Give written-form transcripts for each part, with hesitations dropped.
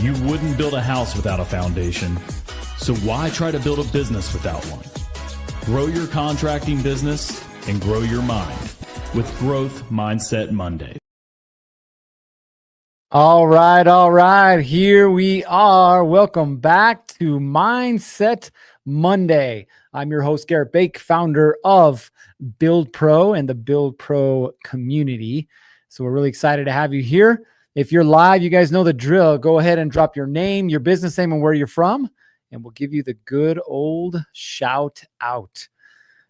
You wouldn't build a house without a foundation, so why try to build a business without one? Grow your contracting business and grow your mind with Growth Mindset Monday. All right. Here we are. Welcome back to Mindset Monday. I'm your host, Garrett Bake, founder of Build Pro and the Build Pro community. So we're really excited to have you here. If you're live, you guys know the drill. Go ahead and drop your name, your business name, and where you're from, and we'll give you the good old shout out.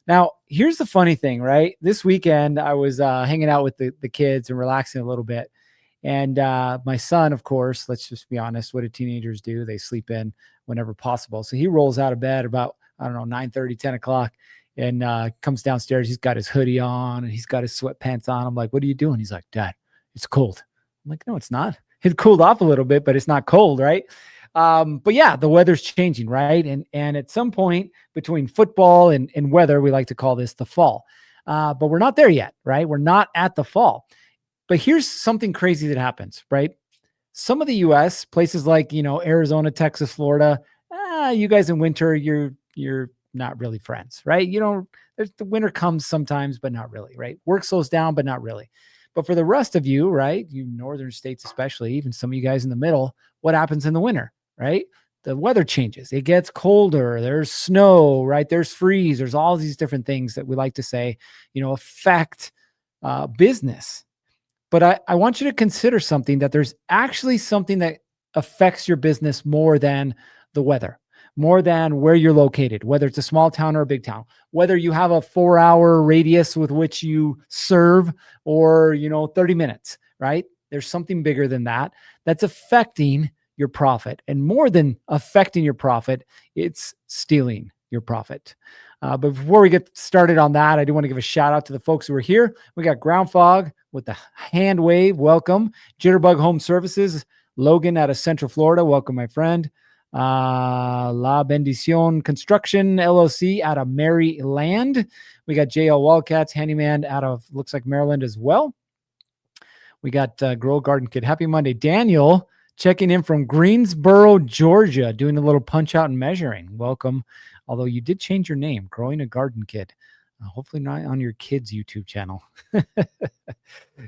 Now, here's the funny thing, right? This weekend, I was hanging out with the kids and relaxing a little bit. And my son, of course, let's just be honest, what do teenagers do? They sleep in whenever possible. So he rolls out of bed about, 9:30, 10 o'clock and comes downstairs. He's got his hoodie on and he's got his sweatpants on. I'm like, what are you doing? He's like, Dad, it's cold. I'm like, no, it's not. It cooled off a little bit, but it's not cold, right? But yeah, the weather's changing, right? And at some point between football and weather, we like to call this the fall. But we're not there yet, right? We're not at the fall. But here's something crazy that happens, right? Some of the U.S., places like, Arizona, Texas, Florida, you guys in winter, you're not really friends, right? The winter comes sometimes, but not really, right? Work slows down, but not really. But for the rest of you, right, you northern states especially, even some of you guys in the middle, what happens in the winter, right? The weather changes. It gets colder. There's snow, right? There's freeze. There's all these different things that we like to say, affect business. But I want you to consider something, that there's actually something that affects your business more than the weather, more than where you're located, whether it's a small town or a big town, whether you have a 4-hour radius with which you serve or, 30 minutes, right? There's something bigger than that that's affecting your profit. And more than affecting your profit, it's stealing your profit. But before we get started on that, I do want to give a shout out to the folks who are here. We got Ground Fog with the hand wave. Welcome. Jitterbug Home Services, Logan out of Central Florida. Welcome, my friend. La Bendición Construction LLC out of Maryland. We got JL Wildcats Handyman out of, looks like Maryland as well. We got Grow Garden Kid. Happy Monday. Daniel checking in from Greensboro, Georgia, doing a little punch out and measuring. Welcome. Although you did change your name, Growing a Garden Kid. Hopefully not on your kids' YouTube channel.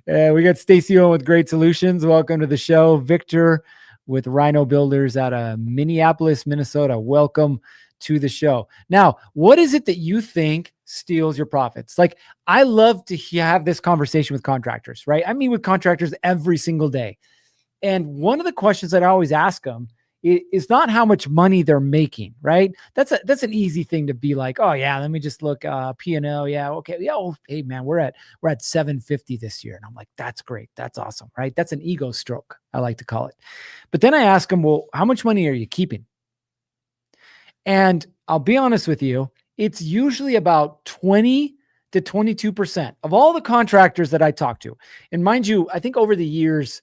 We got Stacy Owen with Great Solutions. Welcome to the show. Victor with Rhino Builders out of Minneapolis, Minnesota. Welcome to the show. Now, what is it that you think steals your profits? Like, I love to have this conversation with contractors, right? I meet with contractors every single day. And one of the questions that I always ask them is not how much money they're making, right? That's an easy thing to be like, oh yeah, let me just look P&L. Yeah. Okay. Yeah. Oh, hey man, we're at 750 this year. And I'm like, that's great. That's awesome. Right. That's an ego stroke, I like to call it. But then I ask them, well, how much money are you keeping? And I'll be honest with you, it's usually about 20 to 22% of all the contractors that I talk to. And mind you, I think over the years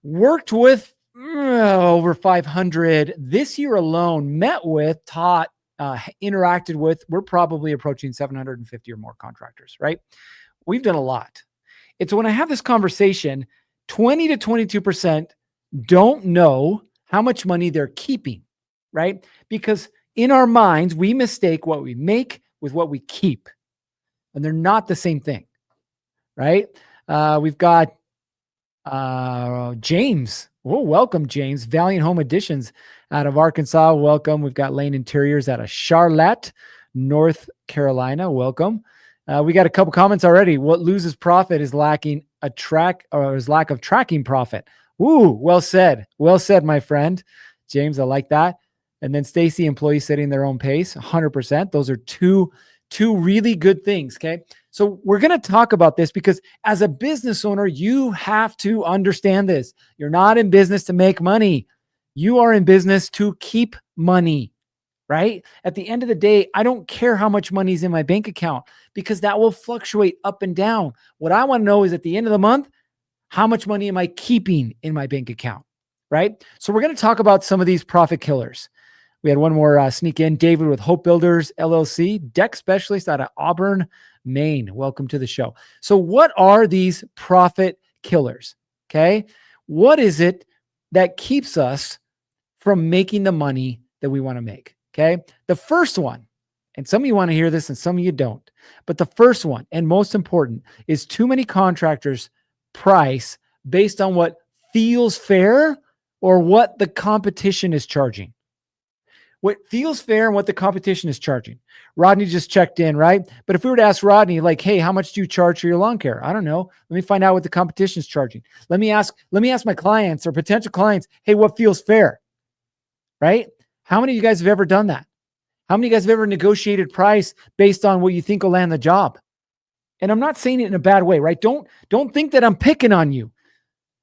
worked with over 500 this year alone, met with, taught, interacted with, we're probably approaching 750 or more contractors, right? We've done a lot. It's when I have this conversation, 20 to 22% don't know how much money they're keeping, right? Because in our minds, we mistake what we make with what we keep, and they're not the same thing, right? We've got James. Oh, welcome, James. Valiant Home Additions out of Arkansas. Welcome. We've got Lane Interiors out of Charlotte, North Carolina. Welcome. We got a couple comments already. What loses profit is lack of tracking profit. Ooh, well said. Well said, my friend. James, I like that. And then Stacy, employees setting their own pace. 100%. Those are two really good things. Okay. So we're going to talk about this because as a business owner, you have to understand this. You're not in business to make money. You are in business to keep money, right? At the end of the day, I don't care how much money is in my bank account because that will fluctuate up and down. What I want to know is at the end of the month, how much money am I keeping in my bank account, right? So we're going to talk about some of these profit killers. We had one more sneak in. David with Hope Builders, LLC, deck specialist out of Auburn, Maine. Welcome to the show. So what are these profit killers? Okay. What is it that keeps us from making the money that we want to make. Okay. The first one, and some of you want to hear this and some of you don't, but the first one and most important is too many contractors price based on what feels fair or what the competition is charging. What feels fair and what the competition is charging. Rodney just checked in, right? But if we were to ask Rodney, like, hey, how much do you charge for your lawn care? I don't know. Let me find out what the competition is charging. Let me ask my clients or potential clients, hey, what feels fair? Right? How many of you guys have ever done that? How many of you guys have ever negotiated price based on what you think will land the job? And I'm not saying it in a bad way, right? Don't think that I'm picking on you,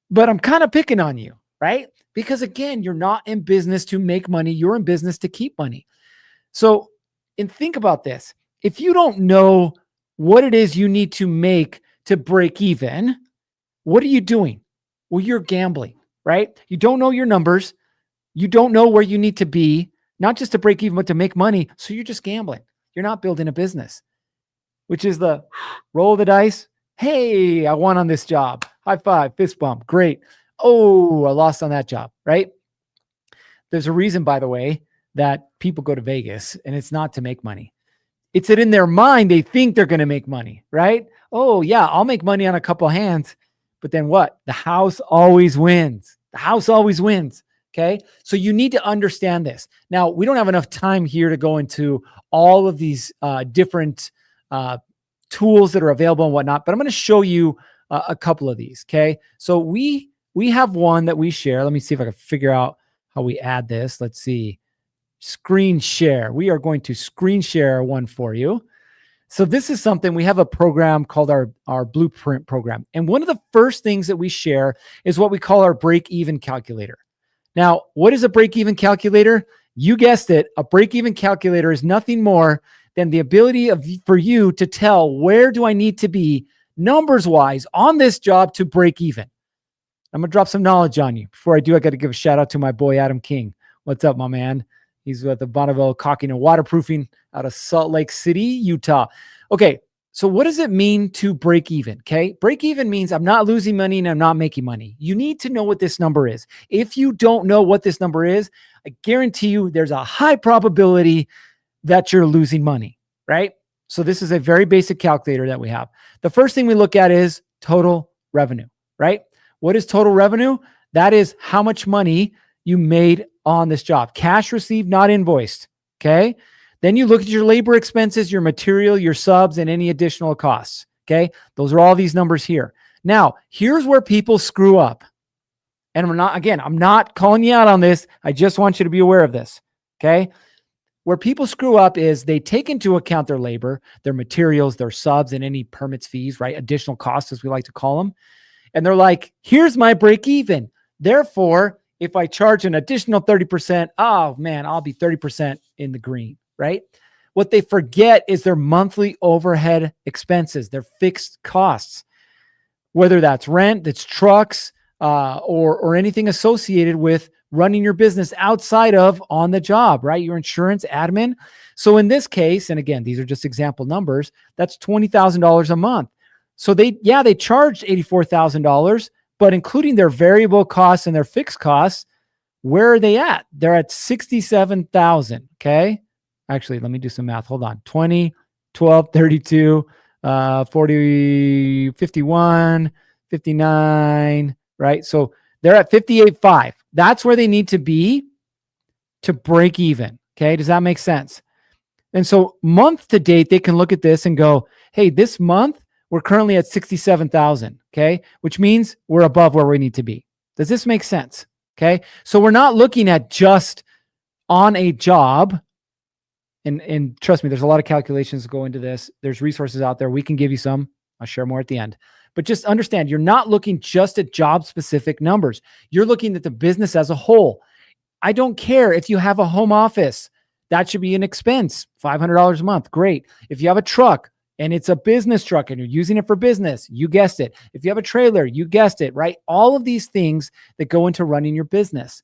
but I'm kind of picking on you, right? Because again, you're not in business to make money. You're in business to keep money. So, and think about this. If you don't know what it is you need to make to break even, what are you doing? Well, you're gambling, right? You don't know your numbers. You don't know where you need to be, not just to break even, but to make money. So you're just gambling. You're not building a business, which is the roll of the dice. Hey, I won on this job. High five, fist bump. Great. Oh, I lost on that job, right? There's a reason, by the way, that people go to Vegas, and it's not to make money. It's that in their mind, they think they're going to make money, right? Oh, yeah, I'll make money on a couple hands. But then what? The house always wins. The house always wins. Okay. So you need to understand this. Now, we don't have enough time here to go into all of these different tools that are available and whatnot, but I'm going to show you a couple of these. Okay. So we have one that we share. Let me see if I can figure out how we add this. Let's see. Screen share. We are going to screen share one for you. So this is something, we have a program called our Blueprint program. And one of the first things that we share is what we call our break-even calculator. Now, what is a break-even calculator? You guessed it. A break-even calculator is nothing more than the ability for you to tell where do I need to be numbers-wise on this job to break even. I'm going to drop some knowledge on you. Before I do, I got to give a shout out to my boy, Adam King. What's up, my man? He's with the Bonneville Caulking and Waterproofing out of Salt Lake City, Utah. Okay, so what does it mean to break even? Okay, break even means I'm not losing money and I'm not making money. You need to know what this number is. If you don't know what this number is, I guarantee you there's a high probability that you're losing money, right? So this is a very basic calculator that we have. The first thing we look at is total revenue, right? What is total revenue? That is how much money you made on this job. Cash received, not invoiced, okay? Then you look at your labor expenses, your material, your subs, and any additional costs, okay? Those are all these numbers here. Now, here's where people screw up. And I'm not calling you out on this. I just want you to be aware of this, okay? Where people screw up is they take into account their labor, their materials, their subs, and any permits, fees, right? Additional costs, as we like to call them. And they're like, here's my break even. Therefore, if I charge an additional 30%, oh man, I'll be 30% in the green, right? What they forget is their monthly overhead expenses, their fixed costs, whether that's rent, that's trucks, or anything associated with running your business outside of on the job, right? Your insurance, admin. So in this case, and again, these are just example numbers, that's $20,000 a month. So they charged $84,000, but including their variable costs and their fixed costs, where are they at? They're at $67,000. Okay. Actually, let me do some math. Hold on. 20, 12, 32, 40, 51, 59, right? So they're at 58.5. That's where they need to be to break even. Okay. Does that make sense? And so month to date, they can look at this and go, hey, this month we're currently at 67,000. Okay. Which means we're above where we need to be. Does this make sense? Okay. So we're not looking at just on a job. And trust me, there's a lot of calculations that go into this. There's resources out there. We can give you some. I'll share more at the end. But just understand, you're not looking just at job-specific numbers. You're looking at the business as a whole. I don't care if you have a home office. That should be an expense, $500 a month. Great. If you have a truck and it's a business truck and you're using it for business, you guessed it. If you have a trailer, you guessed it, right? All of these things that go into running your business.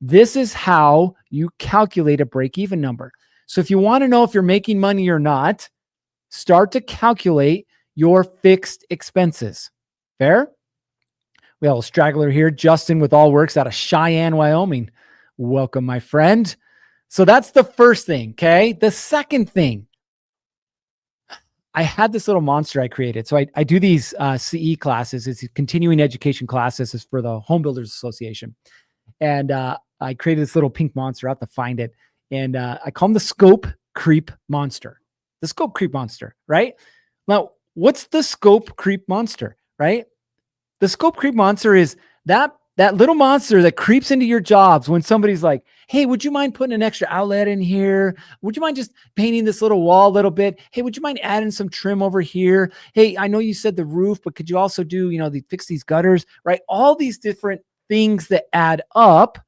This is how you calculate a break-even number. So if you want to know if you're making money or not, start to calculate your fixed expenses. Fair? We have a straggler here, Justin with All Works out of Cheyenne, Wyoming. Welcome, my friend. So that's the first thing, okay? The second thing, I had this little monster I created. So I do these CE classes. It's continuing education classes. It's for the Home Builders Association. And I created this little pink monster. I have to find it. And I call him the Scope Creep Monster. The Scope Creep Monster, right? Now, what's the Scope Creep Monster, right? The Scope Creep Monster is that little monster that creeps into your jobs when somebody's like, hey, would you mind putting an extra outlet in here? Would you mind just painting this little wall a little bit? Hey, would you mind adding some trim over here? Hey, I know you said the roof, but could you also do, fix these gutters, right? All these different things that add up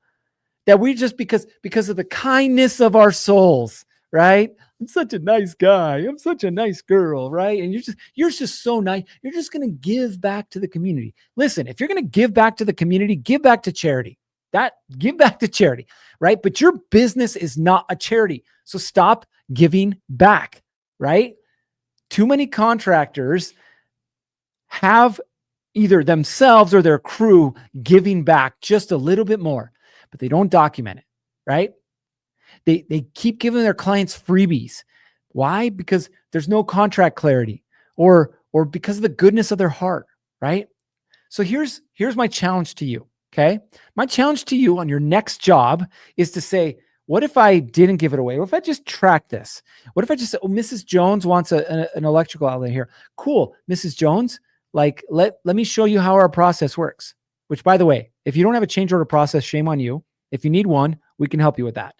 that we just, because of the kindness of our souls, right? I'm such a nice guy. I'm such a nice girl, right? And you're just so nice. You're just going to give back to the community. Listen, if you're going to give back to the community, give back to charity. Give back to charity, right? But your business is not a charity. So stop giving back, right? Too many contractors have either themselves or their crew giving back just a little bit more, but they don't document it, right? They keep giving their clients freebies. Why? Because there's no contract clarity or because of the goodness of their heart, right? So here's my challenge to you, okay? My challenge to you on your next job is to say, what if I didn't give it away? What if I just track this? What if I just said, oh, Mrs. Jones wants an electrical outlet here. Cool, Mrs. Jones, like let me show you how our process works. Which, by the way, if you don't have a change order process, shame on you. If you need one, we can help you with that.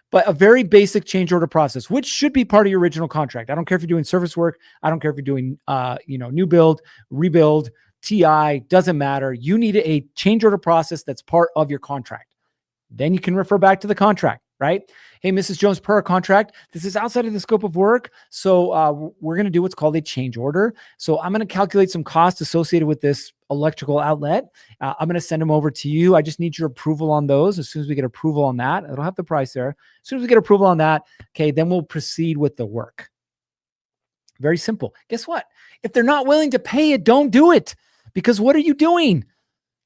But a very basic change order process, which should be part of your original contract. I don't care if you're doing service work. I don't care if you're doing, new build, rebuild, TI, doesn't matter. You need a change order process that's part of your contract. Then you can refer back to the contract, right? Hey, Mrs. Jones, per our contract, this is outside of the scope of work. So we're going to do what's called a change order. So I'm going to calculate some costs associated with this electrical outlet. I'm going to send them over to you. I just need your approval on those. As soon as we get approval on that, it'll have the price there. As soon as we get approval on that, okay, then we'll proceed with the work. Very simple. Guess what? If they're not willing to pay it, don't do it. Because what are you doing?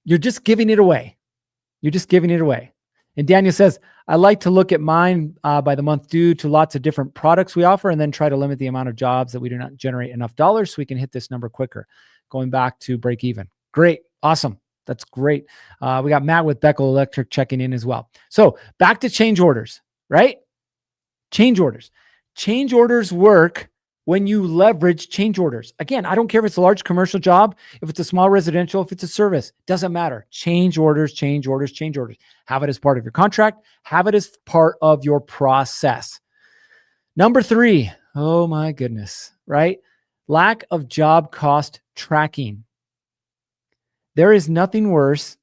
You're just giving it away. You're just giving it away. And Daniel says, I like to look at mine by the month due to lots of different products we offer and then try to limit the amount of jobs that we do not generate enough dollars so we can hit this number quicker. Going back to break even. Great. Awesome. That's great. We got Matt with Beckel Electric checking in as well. So back to change orders, right? Change orders. Change orders work when you leverage change orders. Again, I don't care if it's a large commercial job, if it's a small residential, if it's a service, doesn't matter. Change orders, change orders, change orders. Have it as part of your contract. Have it as part of your process. Number 3, oh my goodness, right? Lack of job cost tracking. There is nothing worse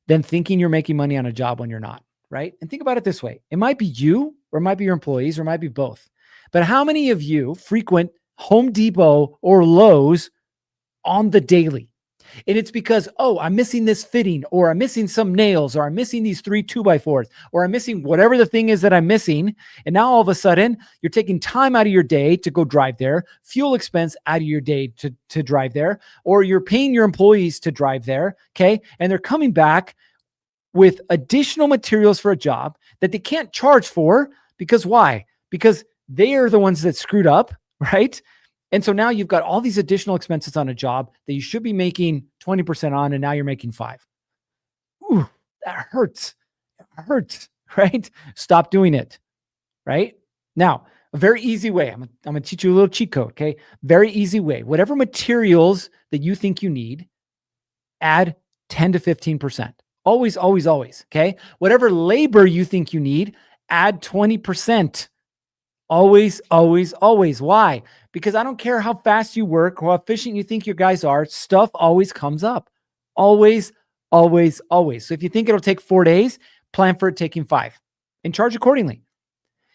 than thinking you're making money on a job when you're not, right? And think about it this way. It might be you, or it might be your employees, or it might be both. But how many of you frequent Home Depot or Lowe's on the daily? And it's because, oh, I'm missing this fitting, or I'm missing some nails, or I'm missing these 3 2x4s, or I'm missing whatever the thing is that I'm missing. And now all of a sudden you're taking time out of your day to go drive there, fuel expense out of your day to drive there, or you're paying your employees to drive there. Okay. And they're coming back with additional materials for a job that they can't charge for because why? Because they are the ones that screwed up, right? And so now you've got all these additional expenses on a job that you should be making 20% on, and now you're making 5%. Ooh, that hurts. It hurts, right? Stop doing it, right? Now, a very easy way. I'm going to teach you a little cheat code, okay? Very easy way. Whatever materials that you think you need, add 10 to 15%. Always, always, always, okay? Whatever labor you think you need, add 20%. Always, always, always. Why? Because I don't care how fast you work or how efficient you think your guys are, stuff always comes up. Always, always, always. So if you think it'll take 4 days, plan for it taking 5 and charge accordingly.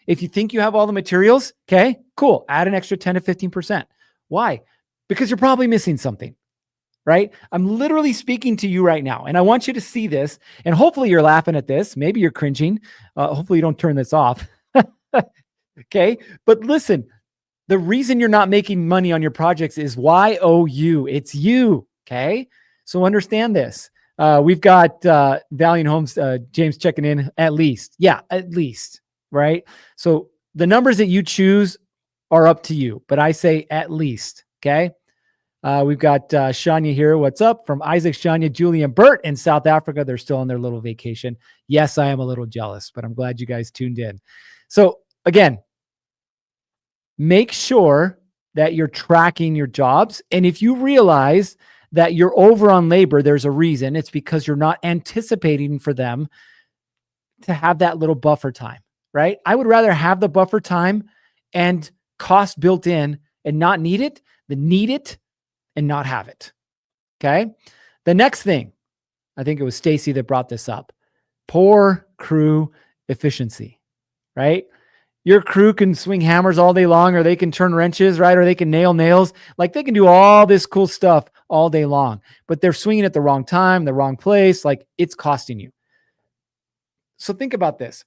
If you think you have all the materials, okay, cool. Add an extra 10 to 15%. Why? Because you're probably missing something, right? I'm literally speaking to you right now, and I want you to see this, and hopefully you're laughing at this. Maybe you're cringing. Hopefully you don't turn this off. Okay. But listen, the reason you're not making money on your projects is YOU. It's you. Okay. So understand this. We've got Valiant Homes, James checking in, at least. Yeah, at least, right? So the numbers that you choose are up to you, but I say at least, okay? We've got Shania here. What's up? From Isaac, Shania, Julie, and Bert in South Africa. They're still on their little vacation. Yes, I am a little jealous, but I'm glad you guys tuned in. So again, make sure that you're tracking your jobs. And if you realize that you're over on labor, there's a reason. It's because you're not anticipating for them to have that little buffer time, right? I would rather have the buffer time and cost built in and not need it than need it and not have it. Okay. The next thing, I think it was Stacy that brought this up. Poor crew efficiency, right? Your crew can swing hammers all day long, or they can turn wrenches, right? Or they can nail nails. Like they can do all this cool stuff all day long, but they're swinging at the wrong time, the wrong place. Like it's costing you. So think about this.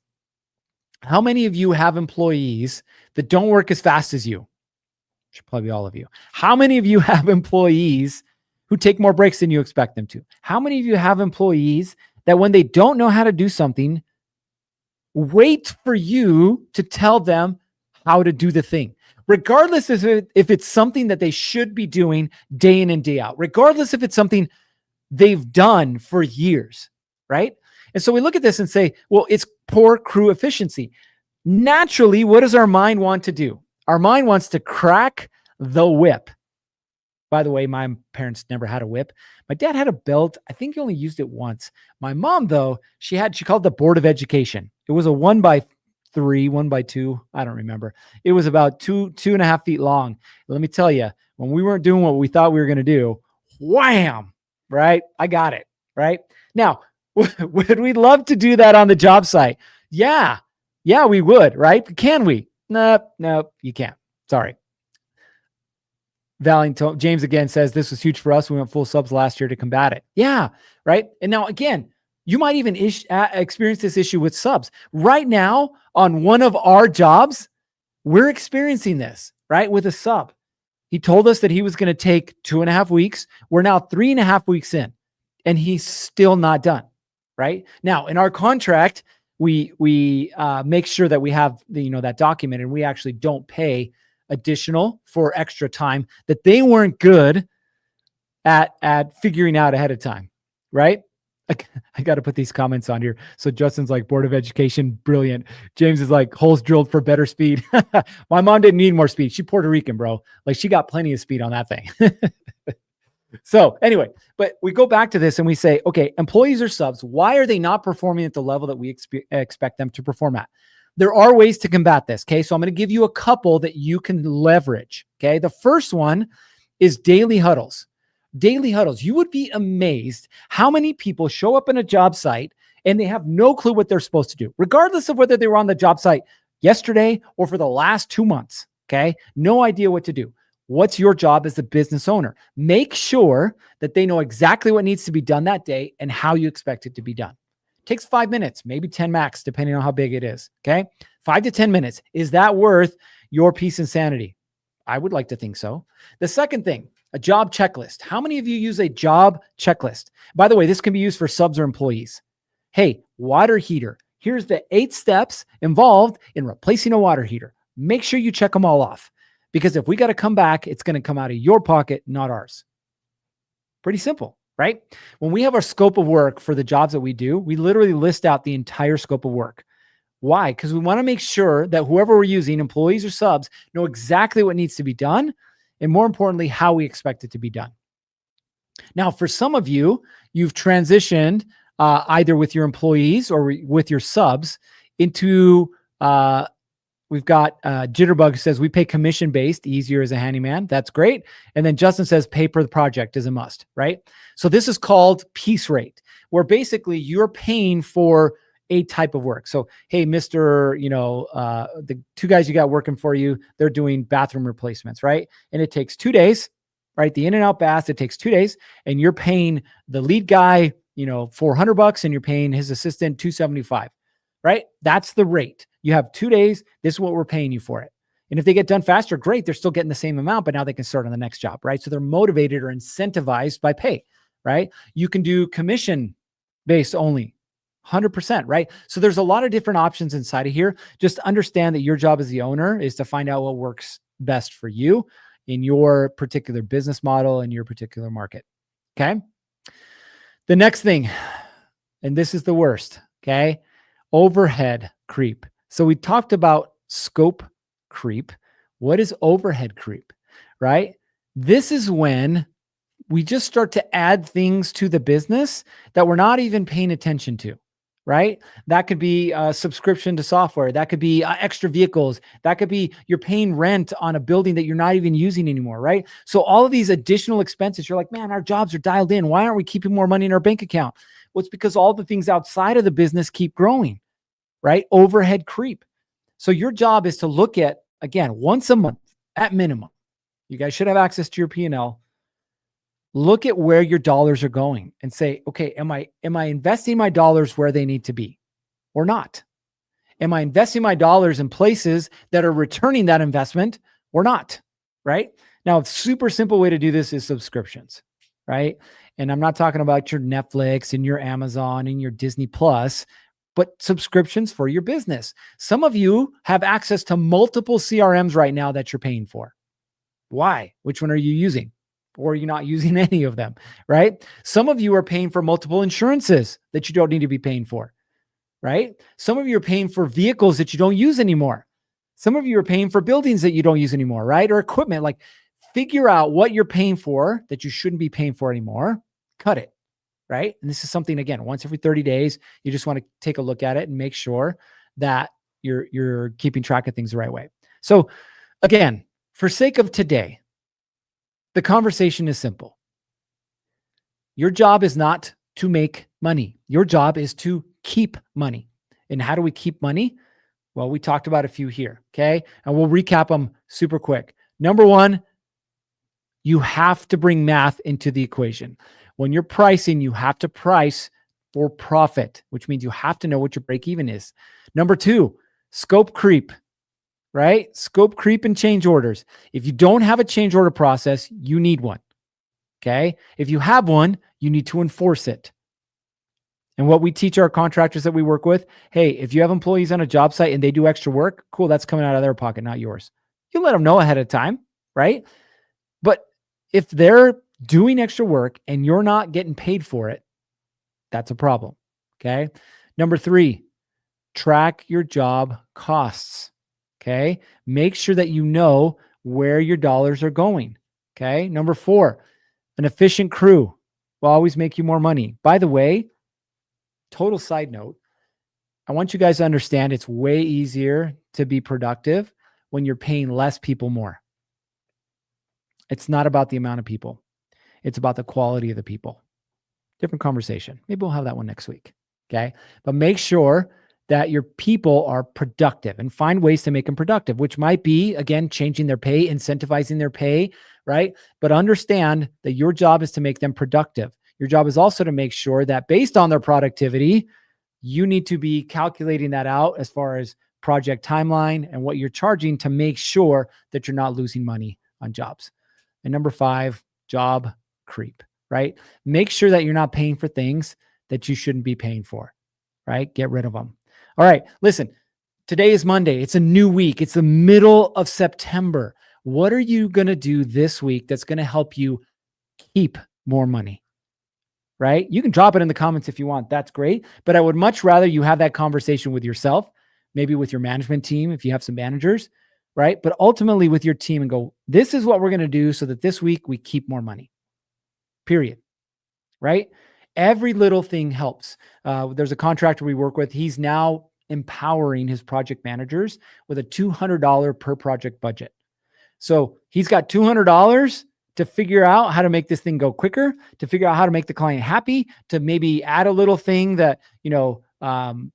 How many of you have employees that don't work as fast as you? Should probably be all of you. How many of you have employees who take more breaks than you expect them to? How many of you have employees that when they don't know how to do something, wait for you to tell them how to do the thing, regardless if it's something that they should be doing day in and day out, regardless if it's something they've done for years, right? And so we look at this and say, well, it's poor crew efficiency. Naturally, what does our mind want to do? Our mind wants to crack the whip. By the way, my parents never had a whip. My dad had a belt. I think he only used it once. My mom, though, she called the Board of Education. It was a 1x3, 1x2. I don't remember. It was about 2.5 feet long. Let me tell you, when we weren't doing what we thought we were going to do, wham, right? I got it, right? Now, would we love to do that on the job site? Yeah, we would, right? Can we? No, you can't. Sorry. James again says, this was huge for us. We went full subs last year to combat it. Yeah, right? And now again, you might even experience this issue with subs. Right now, on one of our jobs, we're experiencing this, right? With a sub. He told us that he was going to take 2.5 weeks. We're now 3.5 weeks in, and he's still not done, right? Now, in our contract, we make sure that we have that document, and we actually don't pay additional for extra time that they weren't good at figuring out ahead of time, right? I got to put these comments on here. So Justin's like, Board of Education, brilliant. James is like, holes drilled for better speed. My mom didn't need more speed. She's Puerto Rican, bro. Like she got plenty of speed on that thing. So anyway, but we go back to this and we say, okay, employees or subs, why are they not performing at the level that we expect them to perform at? There are ways to combat this. Okay. So I'm going to give you a couple that you can leverage. Okay. The first one is daily huddles. Daily huddles. You would be amazed how many people show up in a job site and they have no clue what they're supposed to do, regardless of whether they were on the job site yesterday or for the last 2 months. Okay. No idea what to do. What's your job as the business owner? Make sure that they know exactly what needs to be done that day and how you expect it to be done. Takes 5 minutes, maybe 10 max, depending on how big it is. Okay. 5 to 10 minutes. Is that worth your peace and sanity? I would like to think so. The second thing, a job checklist. How many of you use a job checklist? By the way, this can be used for subs or employees. Hey, water heater. Here's the 8 steps involved in replacing a water heater. Make sure you check them all off, because if we got to come back, it's going to come out of your pocket, not ours. Pretty simple, right? When we have our scope of work for the jobs that we do, we literally list out the entire scope of work. Why? Because we want to make sure that whoever we're using, employees or subs, know exactly what needs to be done, and more importantly, how we expect it to be done. Now, for some of you, you've transitioned either with your employees or with your subs into, we've got Jitterbug says, we pay commission-based, easier as a handyman. That's great. And then Justin says, pay per the project is a must, right? So this is called piece rate, where basically you're paying for a type of work. So, hey, Mr., the 2 guys you got working for you, they're doing bathroom replacements, right? And it takes 2 days, right? The in and out baths, it takes 2 days, and you're paying the lead guy, $400, and you're paying his assistant $275, right? That's the rate. You have 2 days. This is what we're paying you for it. And if they get done faster, great. They're still getting the same amount, but now they can start on the next job, right? So they're motivated or incentivized by pay. right? You can do commission based only, 100%, right? So there's a lot of different options inside of here. Just understand that your job as the owner is to find out what works best for you in your particular business model and your particular market. Okay. The next thing, and this is the worst, okay? Overhead creep. So we talked about scope creep. What is overhead creep, right? This is when we just start to add things to the business that we're not even paying attention to, right? That could be a subscription to software. That could be extra vehicles. That could be you're paying rent on a building that you're not even using anymore, right? So all of these additional expenses, you're like, man, our jobs are dialed in. Why aren't we keeping more money in our bank account? Well, it's because all the things outside of the business keep growing, right? Overhead creep. So your job is to look at, again, once a month at minimum. You guys should have access to your P&L. Look at where your dollars are going and say, okay, am I investing my dollars where they need to be or not? Am I investing my dollars in places that are returning that investment or not? Right? Now, a super simple way to do this is subscriptions, right? And I'm not talking about your Netflix and your Amazon and your Disney Plus, but subscriptions for your business. Some of you have access to multiple CRMs right now that you're paying for. Why? Which one are you using? Or are you not using any of them, right? Some of you are paying for multiple insurances that you don't need to be paying for, right? Some of you are paying for vehicles that you don't use anymore. Some of you are paying for buildings that you don't use anymore, right? Or equipment. Like, figure out what you're paying for that you shouldn't be paying for anymore. Cut it, right? And this is something, again, once every 30 days, you just want to take a look at it and make sure that you're keeping track of things the right way. So again, for sake of today, the conversation is simple. Your job is not to make money. Your job is to keep money. And how do we keep money? Well, we talked about a few here, okay? And we'll recap them super quick. Number one, you have to bring math into the equation. When you're pricing, you have to price for profit, which means you have to know what your break even is. Number two, scope creep. Right? Scope creep and change orders. If you don't have a change order process, you need one. Okay. If you have one, you need to enforce it. And what we teach our contractors that we work with, hey, if you have employees on a job site and they do extra work, cool, that's coming out of their pocket, not yours. You let them know ahead of time, right? But if they're doing extra work and you're not getting paid for it, that's a problem. Okay. Number three, track your job costs. Okay. Make sure that you know where your dollars are going. Okay. Number four, an efficient crew will always make you more money. By the way, total side note, I want you guys to understand it's way easier to be productive when you're paying less people more. It's not about the amount of people. It's about the quality of the people. Different conversation. Maybe we'll have that one next week. Okay. But make sure that your people are productive and find ways to make them productive, which might be, again, changing their pay, incentivizing their pay, right? But understand that your job is to make them productive. Your job is also to make sure that based on their productivity, you need to be calculating that out as far as project timeline and what you're charging to make sure that you're not losing money on jobs. And number five, job creep, right? Make sure that you're not paying for things that you shouldn't be paying for, right? Get rid of them. All right, listen, today is Monday. It's a new week. It's the middle of September. What are you going to do this week that's going to help you keep more money, right? You can drop it in the comments if you want. That's great. But I would much rather you have that conversation with yourself, maybe with your management team if you have some managers, right? But ultimately with your team and go, this is what we're going to do so that this week we keep more money, period, right? Every little thing helps. There's a contractor we work with. He's now empowering his project managers with a $200 per project budget. So he's got $200 to figure out how to make this thing go quicker, to figure out how to make the client happy, to maybe add a little thing that,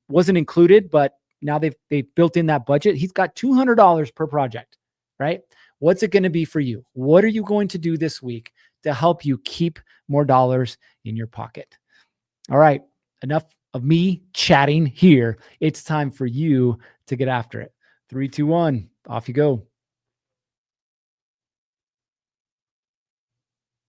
wasn't included, but now they've built in that budget. He's got $200 per project, right? What's it going to be for you? What are you going to do this week to help you keep more dollars in your pocket? All right, enough of me chatting here. It's time for you to get after it. 3, 2, 1, off you go.